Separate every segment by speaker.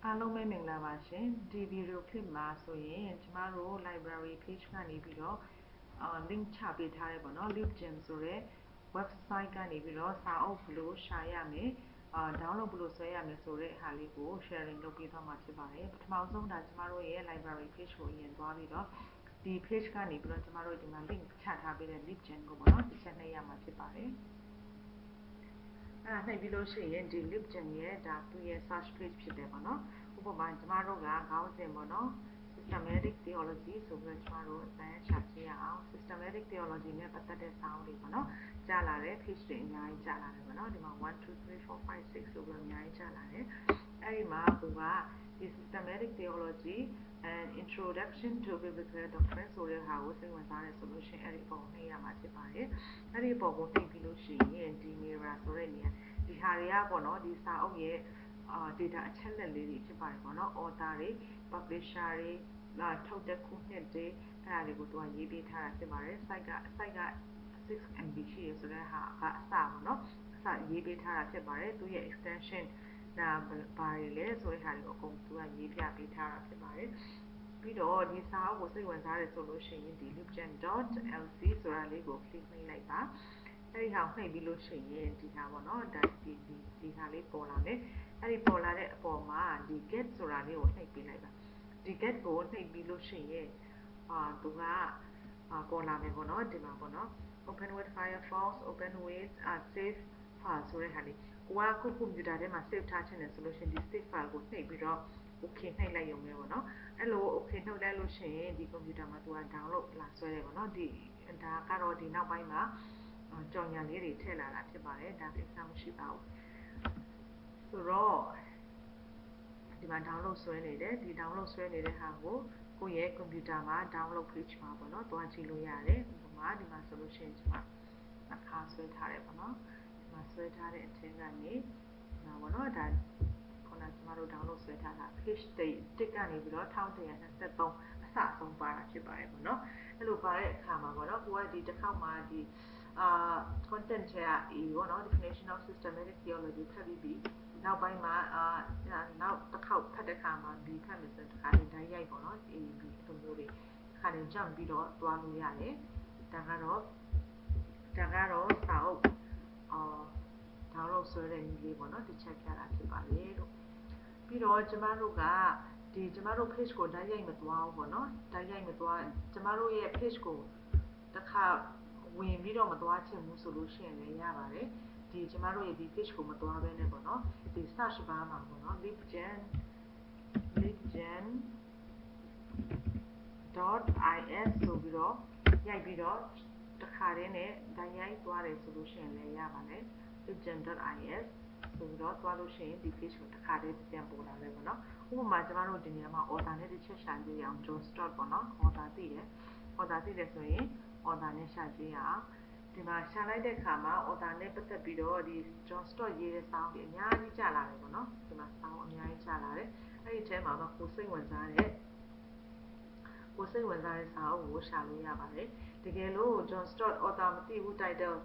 Speaker 1: အားလုံးပဲမင်္ဂလာပါရှင်ဒီ video clip မှာဆိုရင်ကျမတို့ library page ကနေပြီးတော့link ချပေးထားတယ်ပေါ့နော် Libgen ဆိုတဲ့ website ကနေပြီးတော့စာအုပ်ဘယ်လိုရှာရမလဲdownload ဘယ်လိုဆွဲရမလဲဆိုတဲ့ဟာလေးကို sharing လုပ်ပေးသွားမှာဖြစ်ပါတယ်ပထမဆုံးဒါကျမတို့ရဲ့ library page ကိုရင်သွားပြီးတော့ဒီ page ကနေပြီးတော့ကျမတို့ဒီမှာ link ချထားပေးတဲ့ Libgen ကိုပေါ့နော်တစ်ချက်နှိပ်ရမှာဖြစ်ပါတယ်နှိပ်ပြီးလို့ရှိရင်ဒီ Libgen ရဲ့ဒါသူ့ရဲ့ search page ဖြစ်တယ်ပေါ့နော်ဥပမာကျမတို့ကခေါင်းစဉ်ပေါ့နော် systematic theology ဆိုပြီးတော့ကျမတို့အတန်းရှာကြည့်ရအောင် systematic theology နဲ့ပတ်သက်တဲ့စာအုပ်တွေပေါ့နော်ကြားလာတယ် page တွေအများကြီးကြားလာတယ်ပေါ့နော်ဒီမှာ1 2 3 4 5 6ဆိုပြီးတော့အများကြီးကြားလာတယ်အဲ့ဒီမှာသူကဒီ systematic theology and introduction to biblical doctrine ဆိုတဲ့ဟာကိုစိတ်ဝင်စားတယ်ဆိုလို့ရှိရင်အဲ့ဒီပုံနှိပ်ရမှာဖြစ်ပါတယ်အဲ့ဒီပုံကိုနှိပ်ပြီးလို့ရှိရင်ဒီ mirror ဆိုတဲ့နေရာဒီဟာတွေကပေါ့နော်ဒီစာအုပ်ရဲ့data အချက်လက်လေးတွေဖြစ်ပါတယ်ပေါ့နော် author တွေ publisher တွေထုတ်တဲ့ခုနှစ်တွေအဲ့ဒါတွေကိုသူကရေးပေးထားတာဖြစ်ပါတယ် site က 6MB ရှိရဆိုတဲ့ဟာကအစပေါ့နော်အစရေးပေးထားတာဖြစ်ပါတယ်သူရဲ့ extension ဒါဘာတွေလဲဆိုတဲ့ဟာတွေကိုအကုန်သူကရေးပြပေးထားတာဖြစ်ပါတယ်ပြီးတော့ဒီစာအုပ်ကိုစိတ်ဝင်စားတယ်ဆိုလို့ရှိရင်ဒီ libgen.lc ဆိုတာလေးကို click နှိပ်လိုက်ပါအဲ့ဒီဟာကိုနှိပ်ပြီးလို့ရှိရင်ဒီဟာပေါ့နော်ဒါဒီဟာလေးပေါ်လာမယ်အဲ့ဒီပေါ်လာတဲ့အပေါ်မှာဒီ get ဆိုတာလေးကိုနှိပ်ပေးလိုက်ပါဒီ get ကိုနှိပ်ပြီးလို့ရှိရင်သူကပေါ်လာမယ်ပေါ့နော်ဒီမှာပေါ့နော် open with Firefox open with save file ဆိုတဲ့ဟာလေးကိုကွန်ပျူတာထဲမှာ save ထားချင်တယ်ဆိုလို့ရှိရင်ဒီ save file ကိုနှိပ်ပြီးတော့ okay နှိပ်လိုက်ရုံပဲပေါ့နော်အဲ့လို okay နှိပ်လိုက်လို့ရှိရင်ဒီကွန်ပျူတာမှာသူက download လာဆွဲတယ်ပေါ့နော်ဒီဒါကတော့ဒီနောက်ပိုင်းမှာကြော်ညာလေးတွေထည့်လာတာဖြစ်ပါတယ်ဒါကိစ္စမရှိပါဘူးဆိုတော့ဒီမှာ download ဆွဲနေတယ်ဒီ download ဆွဲနေတဲ့ဟာကိုကိုယ့်ရဲ့ကွန်ပျူတာမှာ download page မှာပေါ့နော်တွားကြည့်လို့ရတယ်ဥပမာဒီမှာဆိုလို့ရှိရင်ကျွန်မအခါဆွဲထားတယ်ပေါ့နော်ဒီမှာဆွဲထားတဲ့အထက်ကနေဒီမှာပေါ့နော်ဒါခုနကျမတို့ download ဆွဲထားတာ page တစ်ကနေပြီးတော့1123အစအဆုံးပါတာဖြစ်ပါတယ်ပေါ့နော်အဲ့လိုပါတဲ့အခါမှာပေါ့နော်ကိုကဒီတစ်ခေါက်မှာဒီ content ထဲက A ပေါ့နော် definition of systematic theology ဖတ်ပြီးပြီနောက်ပိုင်းမှာနောက်တစ်ခေါက်ဖတ်တဲ့အခါမှာ B ဖတ်မယ်ဆိုရင်တစ်ခါလေးဓာတ်ရိုက်ပေါ့နော် A B အဲ့လိုမျိုးတွေတစ်ခါလေး jump ပြီးတော့တွားလို့ရတယ်ဒါကတော့စာအုပ်download ဆွဲတဲ့နည်းလေးပေါ့နော်ဒီချက်ပြတာဖြစ်ပါတယ်လို့ပြီးတော့ကျမတို့ကဒီကျမတို့ page ကိုဓာတ်ရိုက်မသွားဘူးပေါ့နော်ဓာတ်ရိုက်မသွားကျမတို့ရဲ့ page ကိုတစ်ခါဝင်ပြီးတော့မသွားချင်ဘူးဆိုလို့ရှိရင်လည်းရပါတယ်ဒီကျမတို့ရဲ့ဒီ page ကိုမသွားဘဲနဲ့ပေါ့နော်ဒီ search bar မှာပေါ့နော် libgen.is ဆိုပြီးတော့ရိုက်ပြီးတော့တစ်ခါတည်းနဲ့ဓာတ်ရိုက်သွားတယ်ဆိုလို့ရှိရင်လည်းရပါတယ် libgen.is ဆိုပြီးတော့သွားလို့ရှိရင်ဒီ page ကိုတစ်ခါတည်းပြန်ပေါ်လာမယ်ပေါ့နော်ဥပမာကျမတို့ဒီနေရာမှာ author နဲ့တစ်ချက်ရှာကြည့်ရအောင် John Stott ပေါ့နော် author သိတယ်ဆိုရင် author နဲ့ရှာကြည့်ရအောင်ဒီမှာရှာလိုက်တဲ့အခါမှာ author နဲ့ပတ်သက်ပြီးတော့ဒီ John Stott ရေးတဲ့စာအုပ်တွေအများကြီးကျလာတယ်ပေါ့နော်ဒီမှာစာအုပ်အများကြီးကျလာတယ်အဲ့ဒီထဲမှာကိုစိတ်ဝင်စားတဲ့စာအုပ်ကိုရှာလို့ရပါတယ်တကယ်လို့ John Stott author မသိဘူး title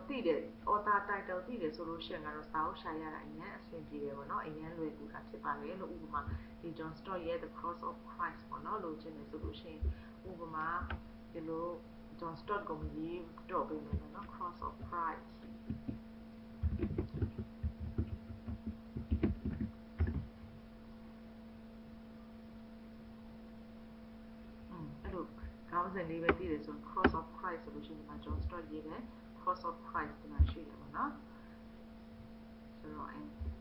Speaker 1: သိတယ် author title သိတယ်ဆိုလို့ရှိရင်ကတော့စာအုပ်ရှာရတာအရင်အဆင်ပြေတယ်ပေါ့နော်အရင်လွယ်ကူတာဖြစ်ပါတယ်လို့ဥပမာဒီ John Stott ရဲ့ The Cross of Christ ပေါ့နော်လို့ချင်းတယ်ဆိုလို့ရှိရင်ဥပမာဒီလို John Stott ကိုရေးတော့ပေးမယ်ပေါ့နော် Cross of Christ အဲ့လိုခေါင်းစဉ်လေးပဲသိတယ်ဆိုရင် Cross of Christ ဆိုလို့ရှိရင်ဒီမှာ John Stott ရေးတယ် Cross of Christ ဒီမှာရှိတယ်ပေါ့နော်ဆိုတော့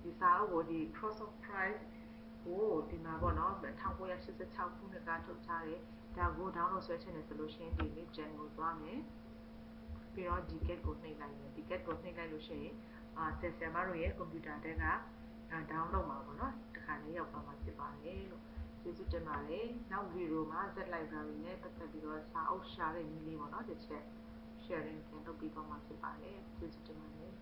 Speaker 1: ဒီစာအုပ်ကိုဒီ Cross of Christ ကိုဒီမှာပေါ့နော်1986ခုနှစ်ကထုတ်ထားတယ်ဒါကို download ဆွဲချင်တယ်ဆိုလို့ရှိရင်ဒီ Libgen ကိုသွားမယ်ပြီးတော့ဒီ get ကိုနှိပ်လိုက်မယ်ဒီ get ကိုနှိပ်လိုက်လို့ရှိရင်ဆရာမတို့ရဲ့ကွန်ပျူတာထဲကdownload မှာပေါ့နော်တခါလေးရောက်သွားမှာဖြစ်ပါတယ်လို့ကျေးဇူးတင်ပါတယ်နောက်ဗီဒီယိုမှာ Z library နဲ့ပတ်သက်ပြီးတော့စာအုပ်ရှာတဲ့နည်းလေးပေါ့နော်တစ်ချက် sharing ပြန်လုပ်ပြီးသွားမှာဖြစ်ပါတယ်ကျေးဇူးတင်ပါတယ်